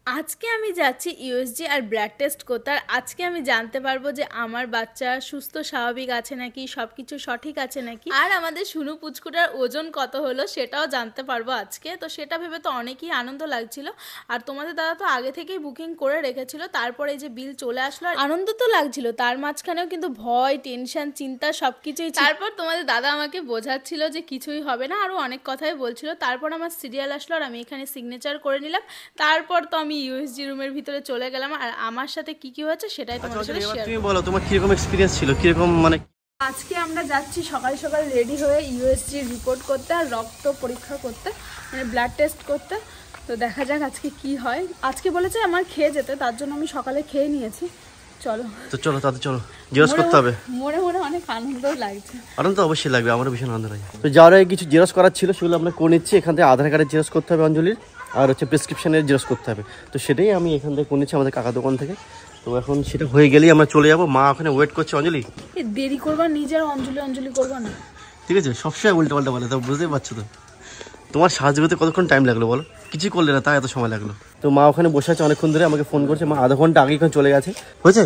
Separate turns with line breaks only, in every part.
আজকে আমি যাচ্ছি ইউএসজি আর ব্লাড টেস্ট করতে। আর আজকে আমি জানতে পারবো যে আমার বাচ্চা সুস্থ স্বাভাবিক আছে নাকি, সব কিছু সঠিক আছে নাকি, আর আমাদের শুনু পুচকুটার ওজন কত হলো সেটাও জানতে পারবো আজকে। তো সেটা ভেবে তো অনেকই আনন্দ লাগছিল। আর তোমাদের দাদা তো আগে থেকেই বুকিং করে রেখেছিল, তারপরে এই যে বিল চলে আসলো, আর আনন্দ তো লাগছিল, তার মাঝখানেও কিন্তু ভয়, টেনশন, চিন্তা সব কিছুই। তারপর তোমাদের দাদা আমাকে বোঝাচ্ছিল যে কিছুই হবে না, আরও অনেক কথাই বলছিল। তারপর আমার সিরিয়াল আসলো আর আমি এখানে সিগনেচার করে নিলাম। তারপর তো আমি ইউএসজি রুমের ভিতরে চলে গেলাম, আর আমার সাথে কি কি হয়েছে সেটাই তোমাদের সাথে শেয়ার
তুমি
করব।
বলো তোমার কিরকম এক্সপিরিয়েন্স ছিল, কিরকম মানে।
আজকে আমরা যাচ্ছি সকাল সকাল রেডি হয়ে ইউএসজি রিপোর্ট করতে আর রক্ত পরীক্ষা করতে, মানে ব্লাড টেস্ট করতে। তো দেখা যাক আজকে কি হয়। আজকে বলেছে আমার খেয়ে যেতে, তার জন্য আমি সকালে খেয়ে নিয়েছি। চলো
তো চলো তাতে চলো, জেরক্স করতে হবে।
মনে মনে অনেক আনন্দ লাগছে।
আনন্দ তো অবশ্যই লাগবে, আমারও ভীষণ আনন্দ লাগে। তো যাওয়ার আগে কিছু জেরক্স করার ছিল, সেগুলো আমরা করে নিচ্ছি। এখান থেকে আধার কার্ডের জেরক্স করতে হবে অঞ্জলির, আর হচ্ছে প্রেসক্রিপশনের জেরক্স করতে হবে। তো সেটাই আমি এখান থেকে করে নিচ্ছি আমাদের কাকা দোকান থেকে। তো এখন সেটা হয়ে গেলেই আমরা চলে যাবো। মা ওখানে ওয়েট করছে। অঞ্জলি
দেরি করবা, নিজের অঞ্জলি অঞ্জলি করবা না,
ঠিক আছে? সবসময় উল্টো পাল্টা বলে, তো বুঝতেই পারছো তো। তোমার সাহায্য করতে কতক্ষণ টাইম লাগলো বলো? কিছু করলে না, তাই এত সময় লাগলো। তো মা ওখানে বসে আছে অনেকক্ষণ ধরে, আমাকে ফোন করছে। মা আধা ঘন্টা আগে এখানে চলে গেছে। হয়েছে?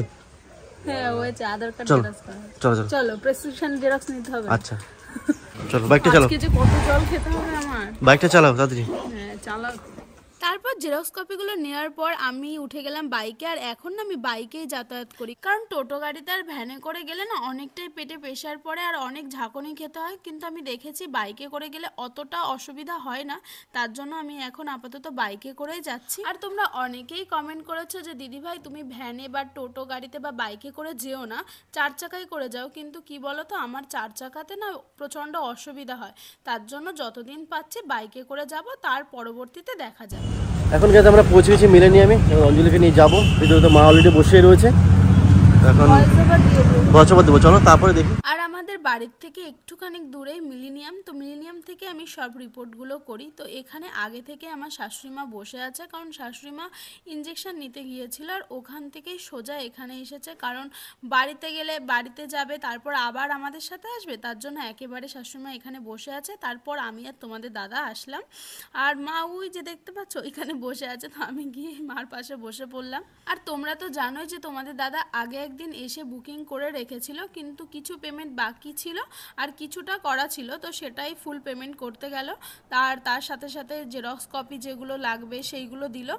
হ্যাঁ হয়েছে। আধার কার্ড
চলো
জেরক্স করা হয়েছে।
চলো চলো।
চলো প্রেসক্রিপশন জেরক্স নিতে হবে।
আচ্ছা চলো, বাইকটা চালাও।
আজকে যে কত জল খেতে হবে আমার।
বাইকটা চালাও তাড়াতাড়ি।
হ্যাঁ চালাও। তারপর জেরক্স কপিগুলো নেওয়ার পর আমি উঠে গেলাম বাইকে। আর এখন না আমি বাইকেই যাতায়াত করি, কারণ টোটো গাড়িতে আর ভ্যানে করে গেলে না অনেকটাই পেটে প্রেশার পড়ে আর অনেক ঝাঁকুনি খেতে হয়। কিন্তু আমি দেখেছি বাইকে করে গেলে অতটা অসুবিধা হয় না, তার জন্য আমি এখন আপাতত বাইকে করেই যাচ্ছি। আর তোমরা অনেকেই কমেন্ট করেছো যে দিদিভাই তুমি ভ্যানে বা টোটো গাড়িতে বা বাইকে করে যেও না, চার চাকায় করে যাও। কিন্তু কি বলো তো, আমার চার চাকাতে না প্রচণ্ড অসুবিধা হয়, তার জন্য যতদিন পাচ্ছি বাইকে করে যাব, তার পরবর্তীতে দেখা যাবে।
এখন কিন্তু আমরা পৌঁছে গেছি মিলেনিয়ামে। অঞ্জলিকে নিয়ে যাবো, ভিতরে তো মা অলরেডি বসেই রয়েছে। এখন বছর দেবো, চলো তারপরে দেখি।
আর আমাদের বাড়ির থেকে একটুখানি দূরেই মিলেনিয়াম। তো মিলেনিয়াম থেকে আমি সব রিপোর্টগুলো করি। তো এখানে আগে থেকে আমার শাশুড়িমা বসে আছে, কারণ শাশুড়িমা ইঞ্জেকশন নিতে গিয়েছিল আর ওখান থেকেই সোজা এখানে এসেছে। কারণ বাড়িতে গেলে বাড়িতে যাবে, তারপর আবার আমাদের সাথে আসবে, তার জন্য একেবারে শাশুড়িমা এখানে বসে আছে। তারপর আমি আর তোমাদের দাদা আসলাম, আর মা ওই যে দেখতে পাচ্ছ এখানে বসে আছে। তো আমি গিয়ে মার পাশে বসে পড়লাম। আর তোমরা তো জানোই যে তোমাদের দাদা আগে একদিন এসে বুকিং করে রেখেছিল, কিন্তু কিছু পেমেন্ট বাকি ছিল আর কিছুটা করা ছিল, তো সেটাই ফুল পেমেন্ট করতে গেল। তার সাথে সাথে জেরক্স কপি যেগুলো লাগবে সেইগুলো দিল।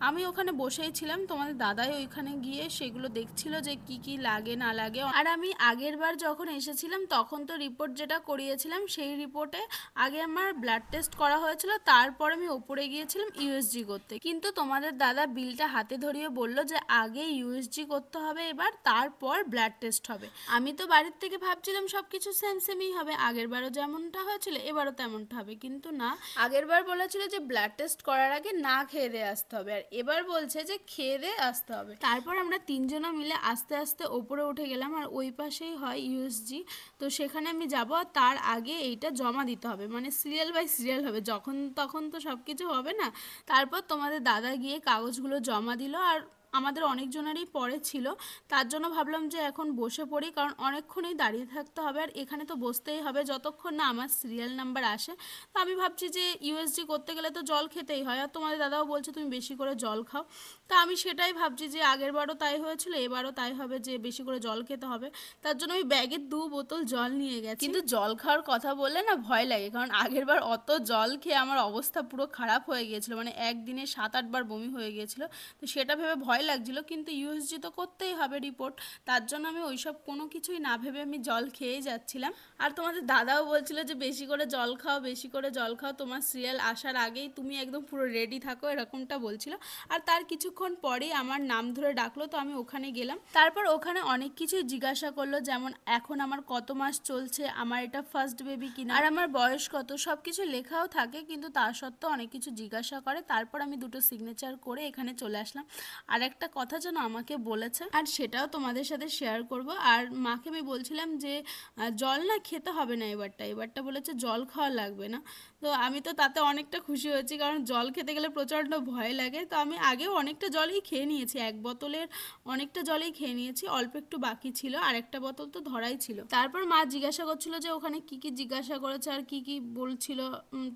আমি ওখানে বসেই ছিলাম, তোমাদের দাদাই ওইখানে গিয়ে সেগুলো দেখছিল যে কি কি লাগে না লাগে। আর আমি আগের বার যখন এসেছিলাম তখন তো রিপোর্ট যেটা করিয়েছিলাম সেই রিপোর্টে আগে আমার ব্লাড টেস্ট করা হয়েছিল, তারপর আমি ওপরে গিয়েছিলাম ইউএসজি করতে। কিন্তু তোমাদের দাদা বিলটা হাতে ধরিয়ে বলল যে আগে ইউএসজি করতে হবে এবার, তারপর ব্লাড টেস্ট হবে। আমি তো বাড়ির থেকে ভাবছিলাম সবকিছু সেম সেমই হবে, আগের বারও যেমনটা হয়েছিল এবারও তেমনটা হবে, কিন্তু না। আগের বার বলেছিল যে ব্লাড টেস্ট করার আগে না খেয়ে দিয়ে আসতে হবে, আর এবার বলছে যে খেয়ে দিয়ে আসতে হবে। তারপর আমরা তিনজনা মিলে আস্তে আস্তে ওপরে উঠে গেলাম, আর ওই পাশেই হয় ইউএসজি। তো সেখানে আমি যাব, তার আগে এইটা জমা দিতে হবে, মানে সিরিয়াল বাই সিরিয়াল হবে, যখন তখন তো সব কিছু হবে না। তারপর তোমাদের দাদা গিয়ে কাগজগুলো জমা দিল, আর আমাদের অনেকজনেরই পরে ছিল, তার জন্য ভাবলাম যে এখন বসে পড়ি, কারণ অনেকক্ষণই দাঁড়িয়ে থাকতে হবে আর এখানে তো বসতেই হবে যতক্ষণ না আমার সিরিয়াল নাম্বার আসে। তো আমি ভাবছি যে ইউএসজি করতে গেলে তো জল খেতেই হয়, আর তোমাদের দাদাও বলছে তুমি বেশি করে জল খাও। তা আমি সেটাই ভাবছি যে আগের বারও তাই হয়েছিল, এবারও তাই হবে যে বেশি করে জল খেতে হবে। তার জন্য আমি ব্যাগে 2 বোতল জল নিয়ে গেছি। কিন্তু জল খাওয়ার কথা বললে না ভয় লাগে, কারণ আগের বার অত জল খেয়ে আমার অবস্থা পুরো খারাপ হয়ে গিয়েছিল, মানে একদিনে 7-8 বার বমি হয়ে গিয়েছিল। তো সেটা ভেবে ভয় লাগছিল, কিন্তু ইউএসজি তো করতেই হবে রিপোর্ট, তার জন্য আমি ওইসব কোনো কিছুই না ভেবে আমি জল খেয়েই যাচ্ছিলাম। আর তোমাদের দাদাও বলছিল যে বেশি করে জল খাও, বেশি করে জল খাও, তোমার সিরিয়াল আসার আগেই তুমি একদম পুরো রেডি থাকো, এরকমটা বলছিল। আর তার কিছুক্ষণ পরেই আমার নাম ধরে ডাকলো, তো আমি ওখানে গেলাম। তারপর ওখানে অনেক কিছুই জিজ্ঞাসা করলো, যেমন এখন আমার কত মাস চলছে, আমার এটা ফার্স্ট বেবি কিনা, আর আমার বয়স কত, সব কিছু লেখাও থাকে, কিন্তু তা সত্ত্বেও অনেক কিছু জিজ্ঞাসা করে। তারপর আমি 2টো সিগনেচার করে এখানে চলে আসলাম। আর একটা কথা যেন আমাকে বলেছে, আর সেটাও তোমাদের সাথে শেয়ার করব। আর মাকে আমি বলছিলাম যে জল না খেতে হবে না, এবারটা বলেছে জল খাওয়া লাগবে না। তো আমি তো তাতে অনেকটা খুশি হয়েছি, কারণ জল খেতে গেলে প্রচণ্ড ভয় লাগে। তো আমি আগেও অনেকটা জলই খেয়ে নিয়েছি, 1 বোতলের অনেকটা জলই খেয়ে নিয়েছি, অল্প একটু বাকি ছিল, আর একটা বোতল তো ধরাই ছিল। তারপর মা জিজ্ঞাসা করছিল যে ওখানে কি কি জিজ্ঞাসা করেছে আর কি কি বলছিল,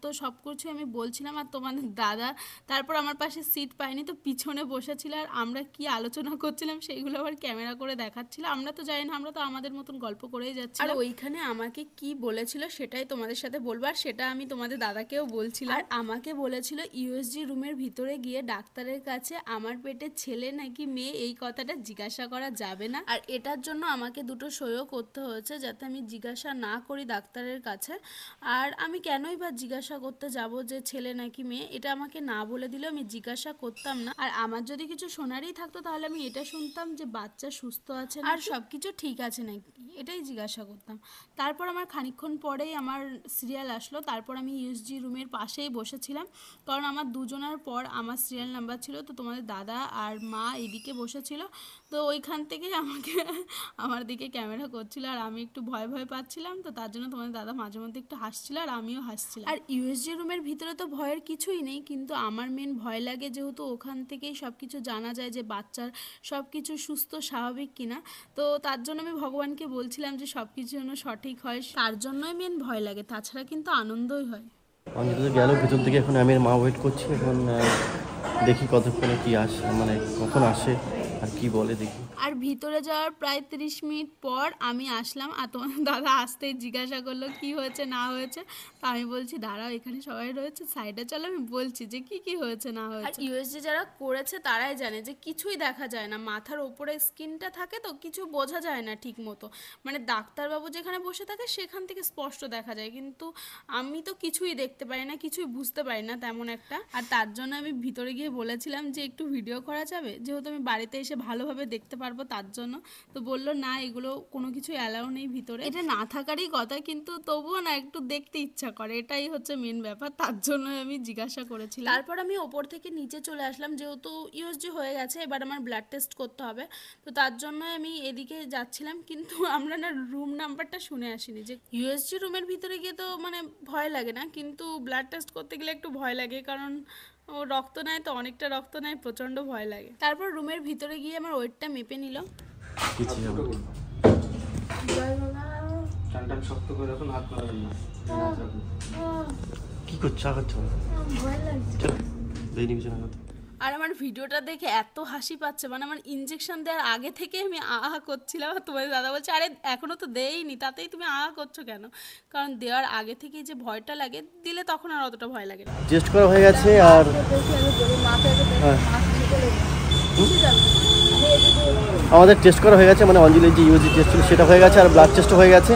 তো সব কিছু আমি বলছিলাম। আর তোমাদের দাদা তারপর আমার পাশে সিট পাইনি, তো পিছনে বসেছিল, আর আমরা কি আলোচনা করছিলাম সেইগুলো আবার ক্যামেরা করে দেখাচ্ছিল। আমরা তো জানি না, আমরা তো আমাদের মতন গল্প করেই যাচ্ছি। আর ওইখানে আমাকে কি বলেছিল সেটাই তোমাদের সাথে বলবো, আর সেটা আমি তোমাদের দাদাকেও বলছিলাম। আর আমাকে বলেছিল ইউএসজি রুমের ভিতরে গিয়ে ডাক্তারের কাছে আমার পেটে ছেলে নাকি মেয়ে এই কথাটা জিজ্ঞাসা করা যাবে না, আর এটার জন্য আমাকে 2টো সইও করতে হয়েছে যাতে আমি জিজ্ঞাসা না করি ডাক্তারের কাছে। আর আমি কেনই বা জিজ্ঞাসা করতে যাব যে ছেলে নাকি মেয়ে, এটা আমাকে না বলে দিলেও আমি জিজ্ঞাসা করতাম না। আর আমার যদি কিছু শোনারই থাকতো তাহলে আমি এটা শুনতাম যে বাচ্চা সুস্থ আছে আর সব কিছু ঠিক আছে নাকি, এটাই জিজ্ঞাসা করতাম। তারপর আমার খানিকক্ষণ পরেই আমার সিরিয়াল আসলো, তারপর আমি ইউএসজি রুমের পাশেই বসেছিলাম, কারণ আমার দুজনের পর আমার সিরিয়াল নাম্বার ছিল। তো তোমাদের দাদা আর মা এদিকে বসেছিল, তো ওইখান থেকেই আমাকে আমার দিকে ক্যামেরা করছিল, আর আমি একটু ভয় ভয় পাচ্ছিলাম। তো তার জন্য তোমাদের দাদা মাঝে মধ্যে একটু হাসছিল আর আমিও হাসছিলাম। আর ইউএসজি রুমের ভিতরে তো ভয়ের কিছুই নেই, কিন্তু আমার মেন ভয় লাগে যেহেতু ওখান থেকেই সব কিছু জানা যায় যে বাচ্চার সব কিছু সুস্থ স্বাভাবিক কিনা। তো তার জন্য আমি ভগবানকে বলছিলাম যে সব কিছু যেন সঠিক হয়, তার জন্যই মেন ভয় লাগে, তাছাড়া কিন্তু আনন্দই হয়।
অঞ্জলি গেল ভিতর থেকে, এখন আমি আর মা ওয়েট করছি। এখন দেখি কতক্ষণে কি আসে, মানে কখন আসে আর কি বলে দেখি।
আর ভিতরে যাওয়ার প্রায় 30 মিনিট পর আমি আসলাম, আর তোমার দাদা আসতেই জিজ্ঞাসা করলো কি হয়েছে না হয়েছে। তো আমি বলছি দাঁড়াও, এখানে সবাই রয়েছে, সাইডে চলো, আমি বলছি যে কি কি হয়েছে না হয়েছে। আর ইউএসজি যারা করেছে তারাই জানে যে কিছুই দেখা যায় না, মাথার ওপরে স্কিনটা থাকে তো কিছু বোঝা যায় না ঠিক মতো, মানে ডাক্তারবাবু যেখানে বসে থাকে সেখান থেকে স্পষ্ট দেখা যায়, কিন্তু আমি তো কিছুই দেখতে পাই না, কিছুই বুঝতে পারি না তেমন একটা। আর তার জন্য আমি ভিতরে গিয়ে বলেছিলাম যে একটু ভিডিও করা যাবে, যেহেতু আমি বাড়িতে এসে ভালোভাবে দেখতে পারবো তার জন্য। তো বললো না, এগুলো কোনো কিছু অ্যালাউ নেই ভিতরে, এটা না থাকারই কথা, কিন্তু তবুও না একটু দেখতে ইচ্ছা করে, এটাই হচ্ছে মেন ব্যাপার, তার জন্য আমি জিজ্ঞাসা করেছিলাম। তারপর আমি ওপর থেকে নিচে চলে আসলাম, যেহেতু ইউএসজি হয়ে গেছে, এবার আমার ব্লাড টেস্ট করতে হবে। তো তার জন্য আমি এদিকে যাচ্ছিলাম, কিন্তু আমরা না রুম নাম্বারটা শুনে আসিনি। যে ইউএসজি রুমের ভিতরে গিয়ে তো মানে ভয় লাগে না, কিন্তু ব্লাড টেস্ট করতে গেলে একটু ভয় লাগে, কারণ ও রক্ত নেয় তো, অনেকটা রক্ত নেয়, প্রচণ্ড ভয় লাগে। তারপর রুমের ভিতরে গিয়ে আমার ওয়েটটা মেপে নিল।
কি করছো?
আর আমার ভিডিওটা দেখে এত হাসি পাচ্ছে, মানে আমার ইনজেকশন দেওয়ার আগে থেকে আমি আহা করছিলাম, আর তোমাদের দাদা বলছে আরে এখনো তো দেয়নি তাতেই তুমি আহা করছো কেন, কারণ দেওয়ার আগে থেকেই যে ভয়টা লাগে, দিলে তখন আর অতটা ভয় লাগে না।
টেস্ট করা হয়ে গেছে, আর আমাদের টেস্ট করা হয়ে গেছে, মানে অঞ্জলির যে ইউএসজি টেস্ট ছিল সেটা হয়ে গেছে, আর ব্লাড টেস্টও হয়ে গেছে।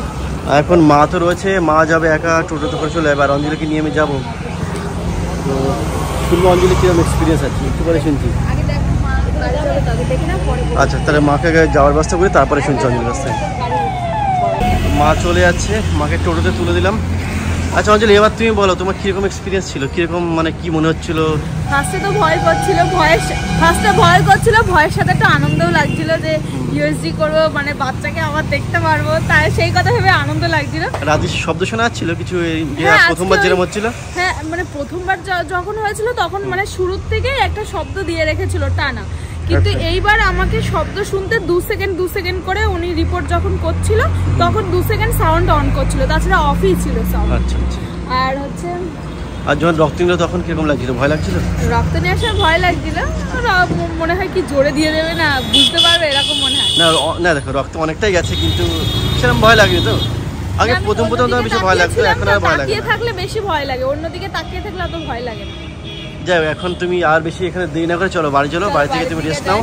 আর এখন মা তো রয়েছে, মা যাবে একা, টোটোতে করে চলে যাবে, আর অঞ্জলিকে নিয়ে আমি যাবো। তো শুনবো অঞ্জলি কিরকম এক্সপিরিয়েন্স আছে, একটু করে শুনছি। আচ্ছা, তাহলে মাকে যাওয়ার ব্যবস্থা করি, তারপরে শুনছি অঞ্জলির কাছ থেকে। মা চলে যাচ্ছে, মাকে টোটোতে তুলে দিলাম। আচ্ছা অঞ্জলি, এবার তুমি বলো তোমার কিরকম এক্সপিরিয়েন্স ছিল, কিরকম মানে কি মনে হচ্ছিল?
ফার্স্টে তো ভয় করছিল, ভয়ের সাথে একটু আনন্দও লাগছিল যে ইউএসজি করবো, মানে বাচ্চাকে আবার দেখতে পারবো, তাই সেই কথা ভেবে আনন্দ লাগছিল।
রাধির শব্দ শোনা যাচ্ছিল কিছু, প্রথমবার যেরকম হচ্ছিল?
হ্যাঁ, মানে প্রথমবার যখন হয়েছিল তখন মানে শুরুর থেকেই একটা শব্দ দিয়ে রেখেছিল টানা, কিন্তু এইবার আমাকে শব্দ শুনতে 2 সেকেন্ড করে উনি রিপোর্ট যখন করছিল তখন 2 সেকেন্ড সাউন্ড অন করছিল, তাছাড়া অফই ছিল সাউন্ড।
আচ্ছা।
আর হচ্ছে
আর যখন রক্ত নিল তখন কিরকম লাগছিল? ভয় লাগছিল?
রক্ত নিয়ে আসার ভয় লাগছিল, মনে হয় কি জোরে দিয়ে দেবে না, বুঝতে পারবে এরকম মনে হয়।
না দেখো, রক্ত অনেকটাই গেছে, কিন্তু সেরকম ভয় লাগেনি তো? আগে প্রথম তো বেশি ভয় লাগতো, এখন আর ভয় লাগে না।
তাকিয়ে থাকলে বেশি ভয় লাগে, অন্যদিকে তাকিয়ে থাকলে অত ভয় লাগে না।
যাই, এখন তুমি আর বেশি এখানে দেরি না করে চলো বাড়ি চলো, বাড়ি থেকে তুমি রেস্ট নাও,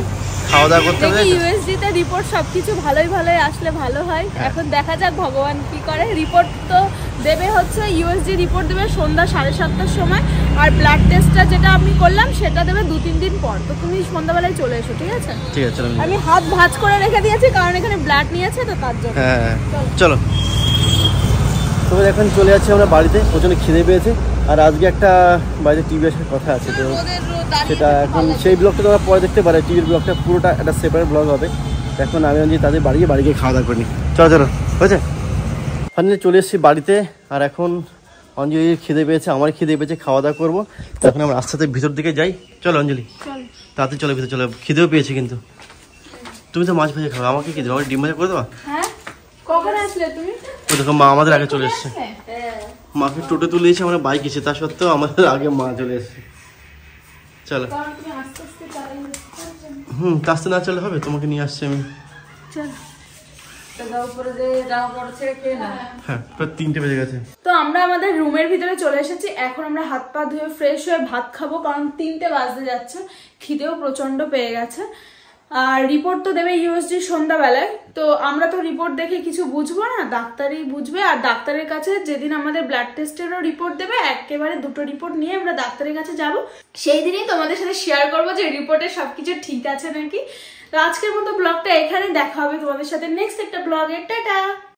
খাওয়া দাওয়া করতে হবে।
ইউএসজি তে রিপোর্ট সবকিছু ভালোই আসলে ভালো হয়। এখন দেখা যাক ভগবান কি করে। রিপোর্ট তো দেবে হচ্ছে ইউএসজি রিপোর্ট দেবে সন্ধ্যা 7:30টার সময়, আর ব্লাড টেস্টটা যেটা আমি করলাম সেটা দেবে 2-3 দিন পর। তো তুমি সন্ধ্যাবেলায় চলে এসো, ঠিক আছে?
ঠিক আছে,
আমি হাত ভাঁজ করে রেখে দিয়েছি কারণ এখানে ব্লাড নিয়েছে তো তার জন্য।
হ্যাঁ চলো। তবে এখন চলে যাচ্ছি আমরা বাড়িতে, প্রচন্ড খিদে পেয়েছে। আর আজকে একটা বাড়িতে টিভি আসার কথা আছে, তো সেটা এখন সেই ব্লগটা তোমরা পরে দেখতে পারো। টিভির ব্লগটা পুরোটা একটা সেপারেট ব্লগ হবে। এখন আমি যে তাদের বাড়ি গিয়ে খাওয়া দাওয়া করিনি। চলো হয়েছে। ফাইনালি চলে এসেছি বাড়িতে, আর এখন অঞ্জলির খিদে পেয়েছে, আমার খিদে পেয়েছে, খাওয়া দাওয়া করবো। এখন আমরা আস্তে আস্তে ভিতর দিকে যাই। চলো অঞ্জলি, তাড়াতাড়ি চলো ভিতরে চলো, খিদেও পেয়েছে। কিন্তু তুমি তো মাছ ভেজে খাও, আমাকে কি দেবো? আমাকে ডিম ভাজা করে দেবা?
হ্যাঁ, কখন আসলে তুমি?
ও দেখো মা আমাদের আগে চলে এসছে। মাকে টোটো তুলে দিয়েছে, আমরা বাইক এসে, তা সত্ত্বেও আমাদের আগে মা চলে এসছে। চলো। আসতে না চলে হবে, তোমাকে নিয়ে আসছি আমি। হ্যাঁ, প্রায় 3টে বেজে গেছে।
তো আমরা আমাদের রুমের ভিতরে চলে এসেছি। এখন আমরা হাত পা ধুয়ে ফ্রেশ হয়ে ভাত খাবো, কারণ 3টে বাজতে যাচ্ছে, খিদেও প্রচন্ড পেয়ে গেছে। আর রিপোর্ট তো দেবে ইউএসজি সন্ধ্যাবেলায়। তো আমরা তো রিপোর্ট দেখে কিছু বুঝবো না, ডাক্তারই বুঝবে। আর ডাক্তারের কাছে যেদিন আমাদের ব্লাড টেস্টেরও রিপোর্ট দেবে, একেবারে 2টো রিপোর্ট নিয়ে আমরা ডাক্তারের কাছে যাব। সেই দিনই তোমাদের সাথে শেয়ার করবো যে রিপোর্টে সবকিছু ঠিক আছে নাকি। তো আজকের মতো ব্লগটা এখানে, দেখা হবে তোমাদের সাথে নেক্সট একটা ব্লগে। টাটা।